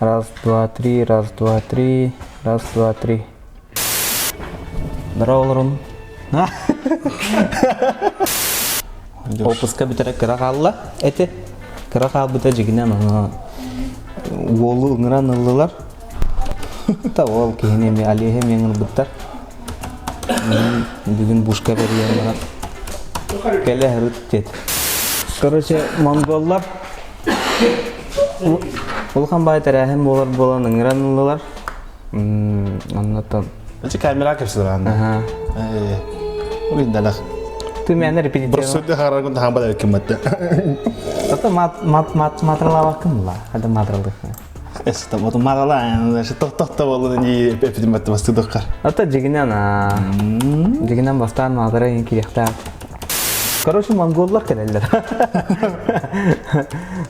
Раз, два, три, раз, два, три, раз, два, три. Здорово, Ларун. Опуска бітірі кіра қалла, әті. Кіра қал біті жігінен олы ұңыран ұлылар. Та ол кейіне ме алейхе меңіл біттар. Бүгін бушка берген бұған. Кәлі әріт деді. Короче, монголлар Улхан байтар әхем болан ұңыран ұлылар. Аннаттан. Өте камера көпсілер аңда. Ұлындалақ. Тümeni repetitiva. Burası da harargun da hamba da hükümette. Ata matrala bakın la. Hadi matralı. İşte bu marala yani işte tohta bolun iyi epidemiyette bastı dokar. Ata Ciginen bastan matara en kirikta. Короче, монголлар келелер.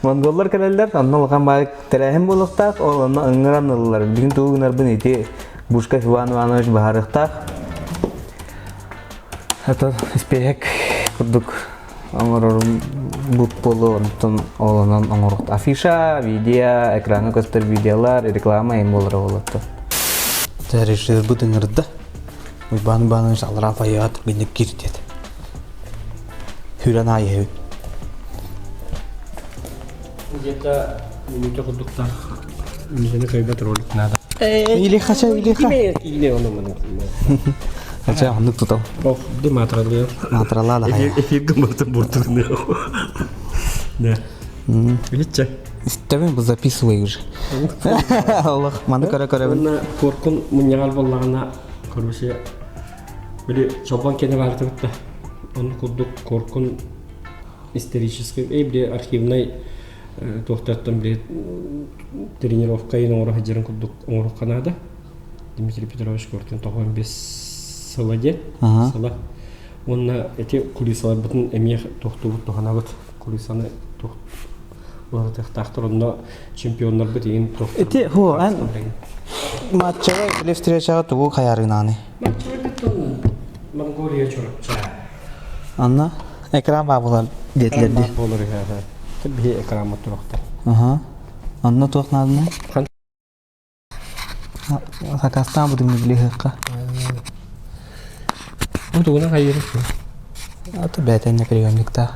Монголлар келелер. Анна улхан бай терехим болуктак, ол анна ыңгыран ыллар. Бүгүн тугунар бун эти Бушка Иван Иванович баарыктак. Это спеек курдук аңгырым бут болу онтон олонон аңгырыкт афиша, видео, экранга көстөр видеолар, реклама эм болор болот. Таришер бут ыңгырда. Иван Иванович алра паят гинек киртет. Хүран айы. Где-то минуты курдуктар. Мизени кайбат ролик надо. Или хаша, или ха. Или он умный. Хаша, он тут. Ох, где матрали? Матрала да. Эфир гамарта буртуны. Да. Видите? Истебен бу записывай уже. Аллах, маны кара. Она коркун муньягал боллагана короче. Били чолпан кене барды битте. Он курдук коркун исторический, били архивный тохтаттан били тренировка ин орох жерин курдук орох канада. Дмитрий Петрович Кортин тохон без саладе. Сала. Он эти кулисалар бутун эмиях тохтубут тоханабыт. Кулисаны тох. Вот это тахторунда чемпиондар бит ин тох. Эти хо ан матчага или встречага тугу хаярынаны. Матчага битун Монголия чорапча. Анна экран бабулар детлерди. Болор я. Тебе экран туракта. Анна тохнадны. Хакастан будем билехка. Вот у нас хайры. Это бетенне приемникта.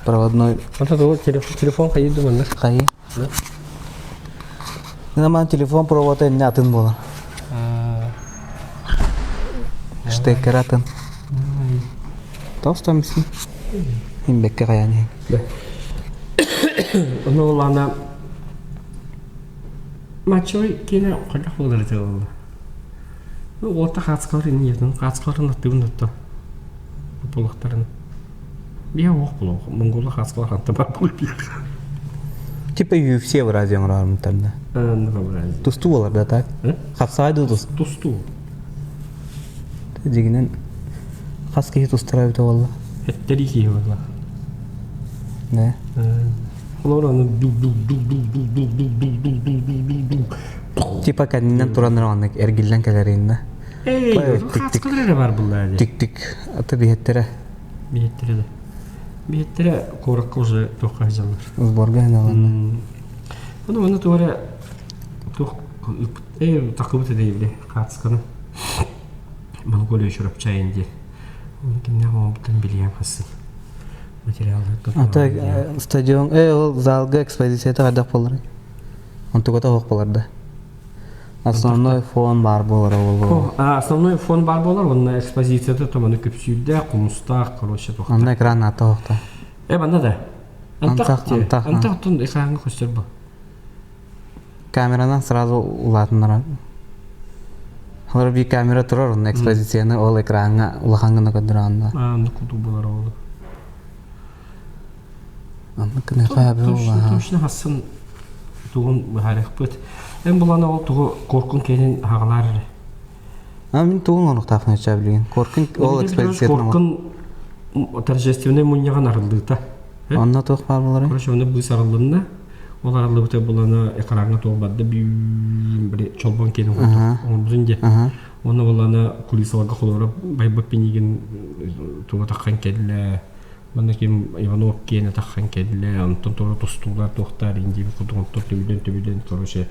Проводной. Вот это телефон хайр думаю. Хайр. Наман телефон проводной не атын было. Штекер атын. Толстой мисли. Им бекке каяни. Ну ладно. Мачой кино когда ходили это. Ну вот так хацкарын нет, ну хацкарын оттывнутто. Полохтарын. Я охплох, монгола хацкар хатта бар болбия. Типа UFC в радио рамтарда. Ну говоря. Тусту болар да так? Хапсайды Тусту. Дигинен хаски тустырабыт болла. Эттерики болла. Да. Лораны Типа кадинен туранырманнык эргилден келеринде. хацкар бар булла. Тик. Аты биеттере. Биеттере корак уже тохажалар. Сборга ханаланы. Оны тура тох такыбыт дейли хацканы. Монголия чурапча инде. Кимне мобтан билем хасын. Материалдар. Ата стадион ол залга экспозицияда кайда болар? Онтугата хок боларда. Основной фон бар болар ол. Основной фон бар болар, онна экспозицияда томаны көпсүйдө, кумуста, короче тохта. Анда экран ата хокта. Банда да. Антах. Антахтын экранга көчтөр бу. Камеранан сразу улатындар. Алар би камера турар, он экспозицияны ол экранга улахангына көдөрганда. Ну куду болар ол. Аны кene кайбы ола. Точно хасын тугун харакпыт. Булана ол тугу коркун келин хагалар. Мен тугун онуктафын чаблигин. Коркун ол экспозицияны. Коркун торжественный муньяган арылдыта. Онна тох бар болар. Короче, оны бу сарылдында. Ол арылдыта булана экранга толбады бир чолбон келин курдук. Оны бузунде. Оны булана кулисаларга колора байбап пенеген туга таккан келле. Мана ким Иванов кене таххан келле, онтон тору тостулар тохтар инди кудун төбүдөн, короче,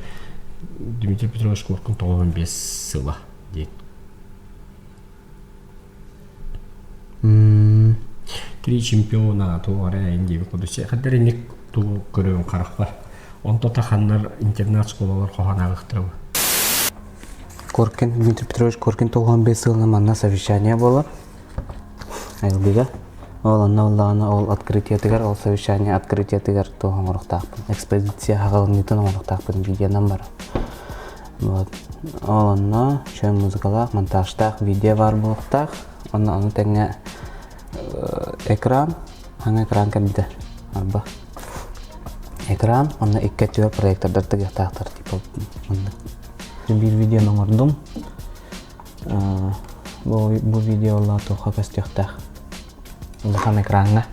Дмитрий Петрович Коркун 95 сыла дейт. Три чемпиона туаре инди кудусе хадерник ту көрөм каракпар. Онто таханнар интернат школалар коханагыктырбы. Коркин, Дмитрий Петрович Коркин 95 сылына манна совещание было. Айлбига. Ол анна ол открытие тигер, ол совещание открытие тигер тоған ұрықтақпын. Экспозиция хағалыннитын ұрықтақпын видеонан бар. Вот. Ол анна шөй музыкалақ, монтажтақ, видео бар болықтақ. Оны тәңе экран, аңа экран кәбді. Арба. Экран, оны иккәтчілер проектордар тігіқтақтар. Bir videonun ordum. Bu videolar toqa көстіқтақ. Улахан экранга.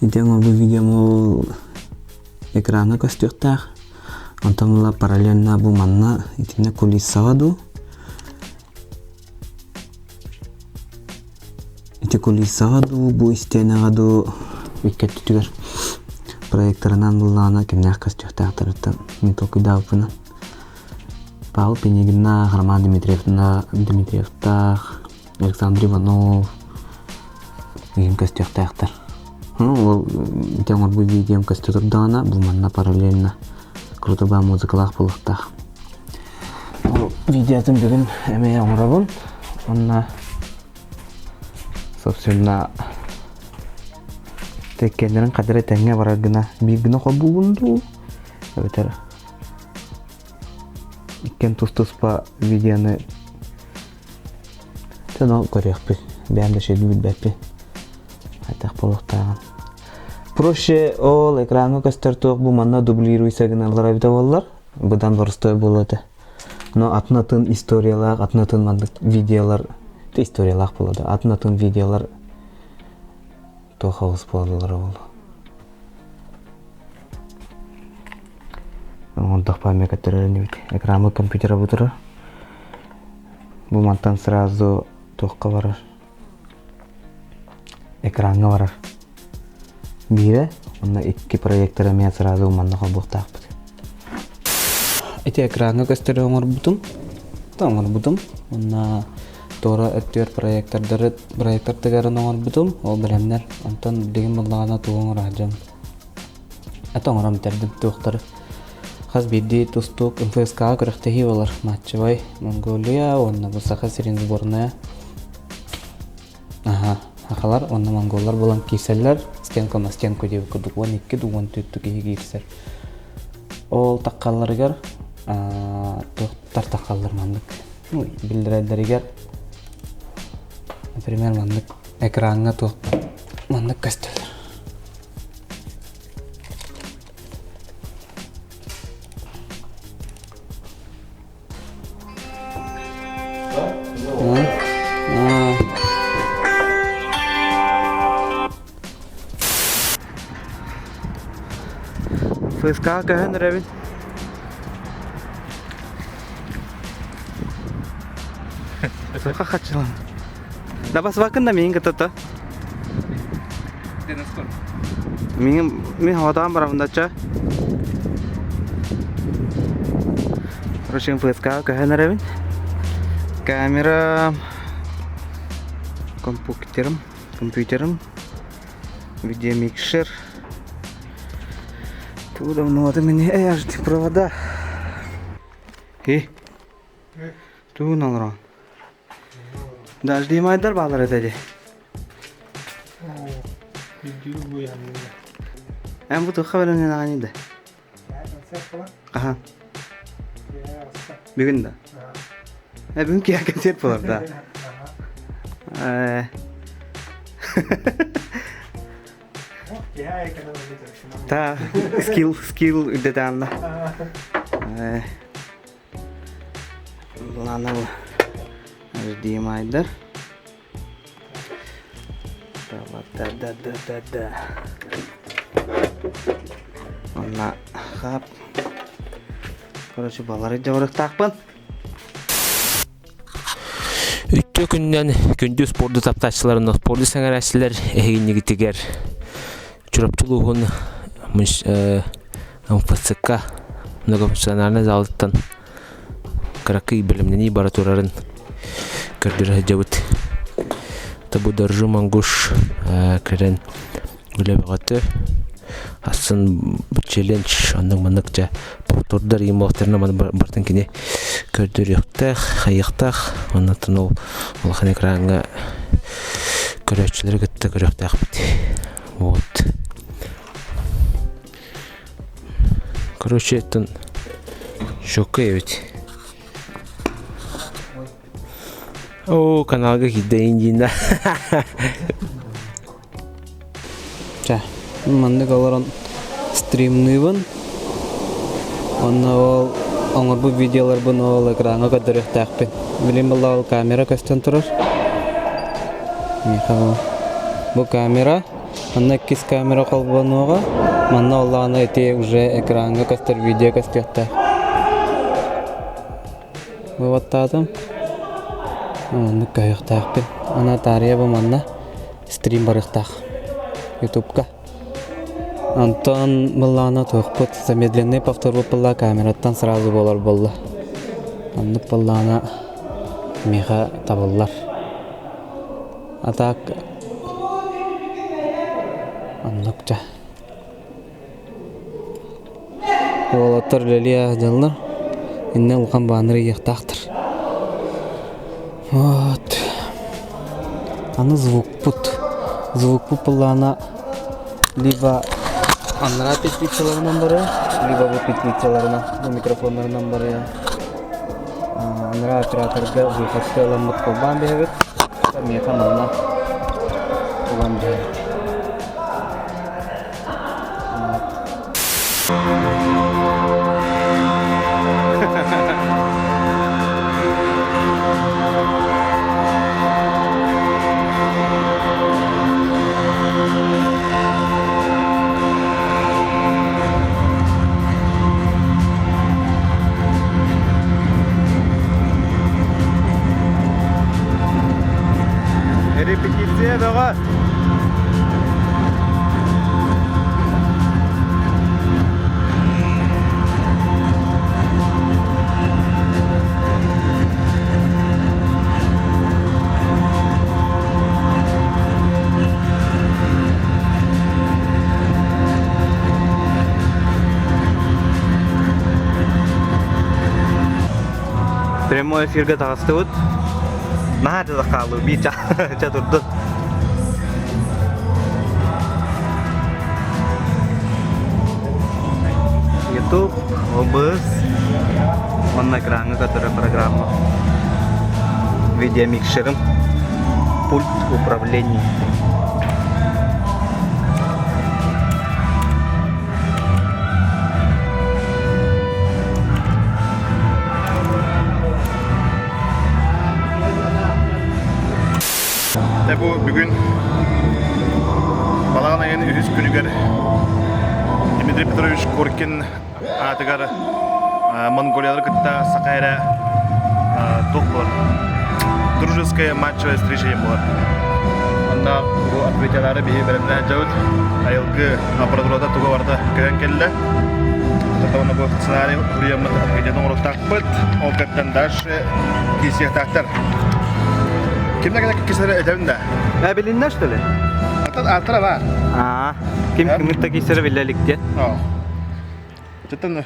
Итен бу видео экранга көстүктак. Антамла параллельно бу манна итине кулиссаду. Ите кулиссаду бу стенагаду виккеттүгөр. Проекторынан буллана кимнах көстүктактырыттан мен токуйдапына. Павел Пенегина, Роман Дмитриевтах, Александр Иванов, ем көстүктактар. Ол теңор бу видеом көстүктөрдана, бу манна параллельно крутоба музыкалак булуктак. Ол видеотун бүгүн эме оңорабын. Онна собственно теккендерин кадыры теңге барагына бигине хобугунду. Өтөр Иккен тус-туспа видеоны төнө көрөкпү. Бәмдө шедү билбеппи. Айтак болуктаган. Проще ол экранга көстөртөк бу манна дублируй сигналдар абита боллар. Будан борстой болот. Но атнатын историялар, атнатын мандык видеолар, историялар болот. Атнатын видеолар тохолс болдулар болду. Он тахпами, которые не экран компьютера бутера. Бумантан сразу тохка варар. Экран варар. Бире, он на икки проектора меня сразу манна хобухтах. Эти экраны костеры омар бутум. Там омар бутум. Он на тора эттер проектор тегерен омар бутум. Ол белемнер. Антон деген буллагана туган раджам. Это омарам тердим тухтар. Хас бидди тустук МФСК көрөктөһи болар матчыбай Монголия онна бусаха сирин сборная. Хакалар онна монголлар болан киселлер стенка на стенку деп кудук 12 дуган түттүк кирсер. Ол таккалларыгар тартакаллар мандык. Билдирелеригер например мандык экранга ток мандык кастелер. ФСК кәһен рәбин. Соқа хатчылан. Да бас вакында мен кытта. Мен хавадан барамындача. Короче, ФСК кәһен рәбин. Камера, компьютером, видеомикшер. Туда много меня, аж ты провода. Ту налрон. Дожди майдар балар эти. Эм буту хабар не наганида. Ага. Бүгүн да. Бүгүн кия концерт болор да. Та скилл үдетамда. Лана жди майдар. Да. Она хап. Короче, балары жабырык такпын. Күттө күннен күндү спорду таптачыларын спорду саңарасылар эгиннигитигер чураптулугун МФЦК многофункциональный залыттан каракый билимнени бара турарын көрдүрө жабыт табударжу мангуш керен гүлебагаты асын челлендж андан маныкча повтордар имовтерна бартын кине көрдүрөктах хаяктах андан ол хане кранга көрөчүлөр гытты көрөктах бит вот короче это шокует. О, каналга кидейин. Ча, мында колорон стримныбын. Онна ол оңорбу видеолар бун ол экранга көдөрөктакпын. Билим булла ол камера көстөн турар. Михаил. Бу камера, анна кис камера колбонуга, манна олланы эти уже экранга көстөр видео көстөктө. Вот там. Ну кайыктакпын. Ана тария бу манна стрим барыктак. YouTube'ка. Антон булланы тохпут замедленный повтор булла камераттан сразу болар болла. Аны булланы меха табыллар. А так анныкча. Олаттар лелия жаллар. Инне улган баныры яктактыр. Вот. Аны звук булланы либо анра петлицаларынан бары, либо бу петлицаларынан, бу микрофонларынан бары. Анра операторга выходка ламбык колбан бебет. Меха манна колбан бебет. Репетиция бага. Прямой эфирге тагыстыбыт. Нахар закалу бича чатурду. YouTube, OBS, он на экране, которая программа, видеомикшером, пульт управления. Bu bugün balağın ayın 3 günüger Dmitry Petrovich Korkin atıgar Монголияда кытта Сакайра тоқпор дружеская матчевая встреча была. Анда бу ответчалары бии беремден жаут айылгы аппаратурада туга барда кирен келди. Татауна бу сценарий хуриямыт ответчадан урактакпыт. Ол каттан дальше кисияктактар. Kimden kadar kisleri edevinde? Ne bilinler işte? Altıra var. Kimlikte kisleri bilelik diye. Zaten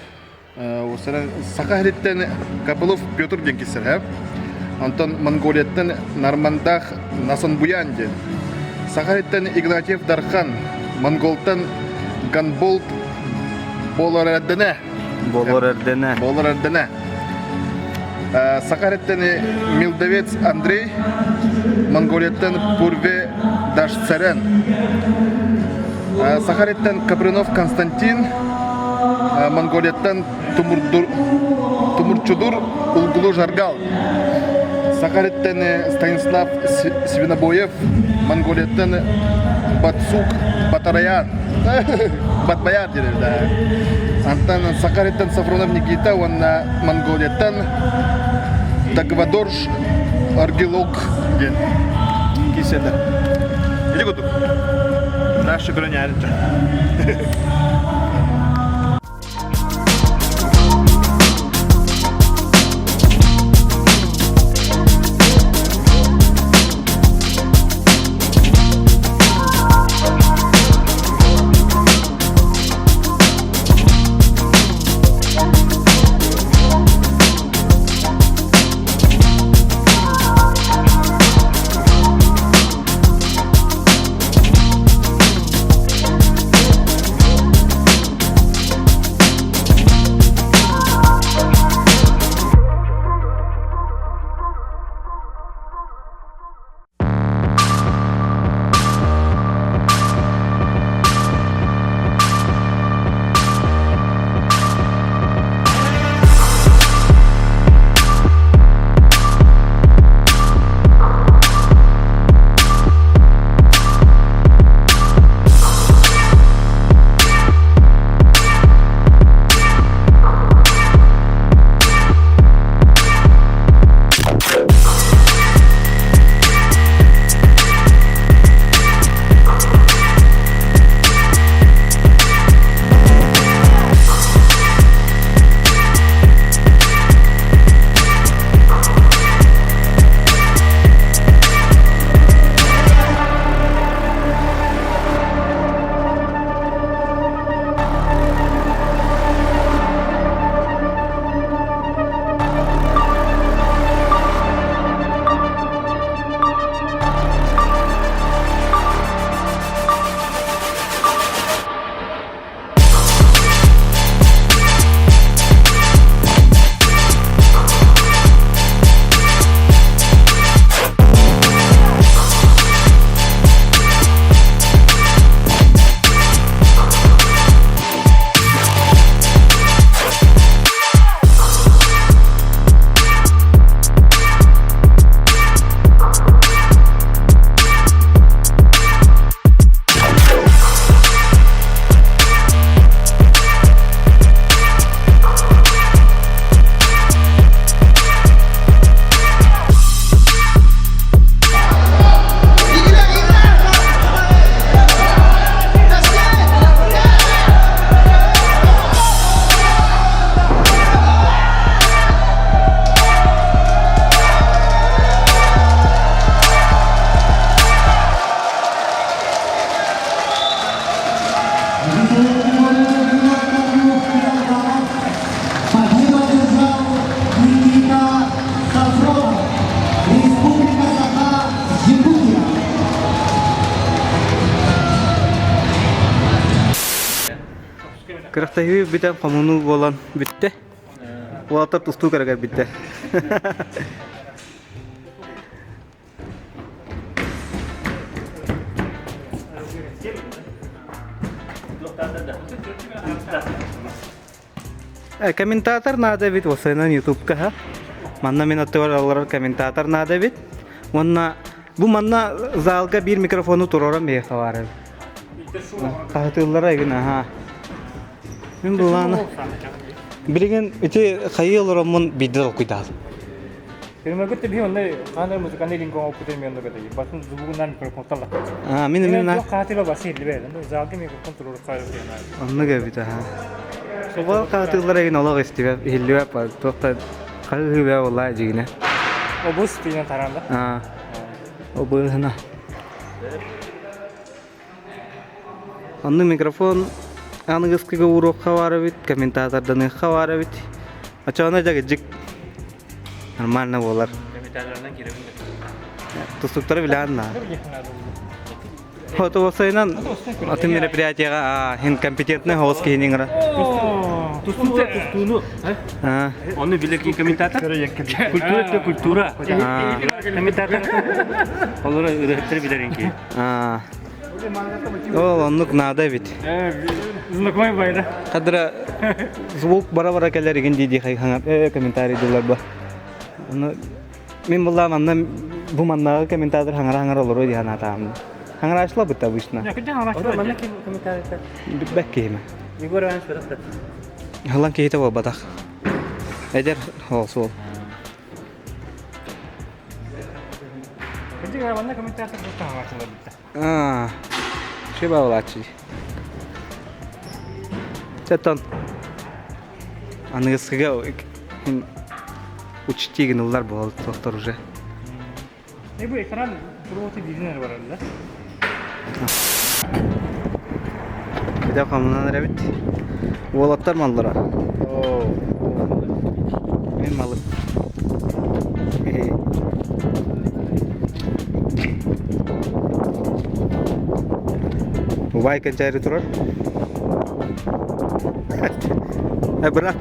o sıra Sakahret'ten Kapılov Pyotr diye kisler hep. Ondan Mongoliya'dan Narmandah Nasanbuyan diye. Sakahret'ten Ignatiev Darkhan, Mongol'dan Ganbolt Bolorerdene. Sakahret'ten Mildovец Андрей, Монголиядан Пурве Дашцарян, Сахареттен Капринов Константин, Монголиядан Тумурчудур Улгулу Жаргал, Сахареттен Станислав Свинобоев, Монголиядан Батсук Батараян, Батбаяр дерев, да. Антан Сахареттен Сафронов Никита, он Монголиядан Дагвадорж Аргилок ден киселер. Иди готов. Наш гранярча. Kırıktayı biten komunu olan bitti. O atar tustu karagar bitti. Комментатор надо ведь вот на YouTube ка. Манна минутта var комментатор надо ведь. Манна bu manna zalga bir mikrofonu turoram bir var. Kahtıllara gina ha. Мен буланы. Билген ити хайылрамын бидер окуйдал. Terima kasih bi onde kana musikan ni lingko okute mi onde kadai. Basun zubugunan mikrofon talla. Min Yo katilo basil be. Zalga mikrofon turur kayro yana. Anna gabita ha. Sobal kahtıllara gina ola gestibe. Hilliwa pa tokta kayıwa vallahi jigine. O bus pina taranda. Ha. O bu hana. Anna mikrofon anıgıskıga uruk xawara bit kommentatordan xawara bit. Açana jagajik. Нормально болар. Комментаторlardan girebilir. Тустуктары биланна. Хото болсайнан атын мероприятияга хин компетентный хост кейниңра. Тустуну. Onu bilirki комментатор. Культура культура. Комментатор. Олар üretleri bilerinki. Ол оннук нада бит. Знакомый байда. Кадра звук бара-бара келерген диди хаңап комментарий дилар ба. Мен булла манна бу маннага комментатор хаңара олор ди хана таам. Хаңара ашла бит обычно. Ya kucak hangara. Mana ki kommentator. Беккейме. Егор ben şurada. Халан кейте ба батак. Эдер холсол. Видите, я ванна комментатор просто хамачылар битте. Şey bağlaçı. Çatan. Anıgısıga учти гнылдар болды доктор уже. Bu ekran promote bilgiler var arada. Bir de kamından evet. Volatlar mallara. Oo. Benim malı. Vay kencari turun. Berat.